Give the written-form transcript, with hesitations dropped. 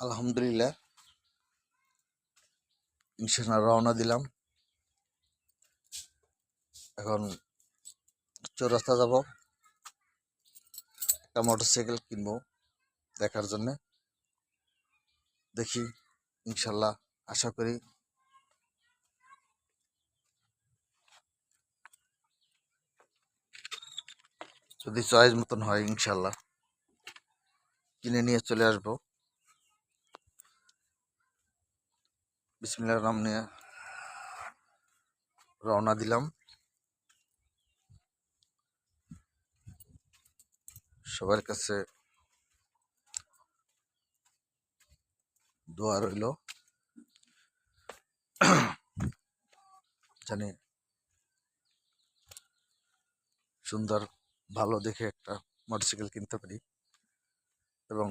আলহামদুলিল্লাহ, ইনশাল্লাহ রওনা দিলাম। এখন চৌরাস্তা যাব, একটা মোটরসাইকেল কিনবো দেখার জন্য। দেখি ইনশাল্লাহ, আশা করি যদি চয়েস মতন হয় ইনশাল্লাহ কিনে নিয়ে চলে আসবো। বিসমিল্লাহির নাম নিয়ে রওনা দিলাম। সবার কাছে দোয়া রইল, জানি সুন্দর ভালো দেখে একটা মোটরসাইকেল কিনতে পারি এবং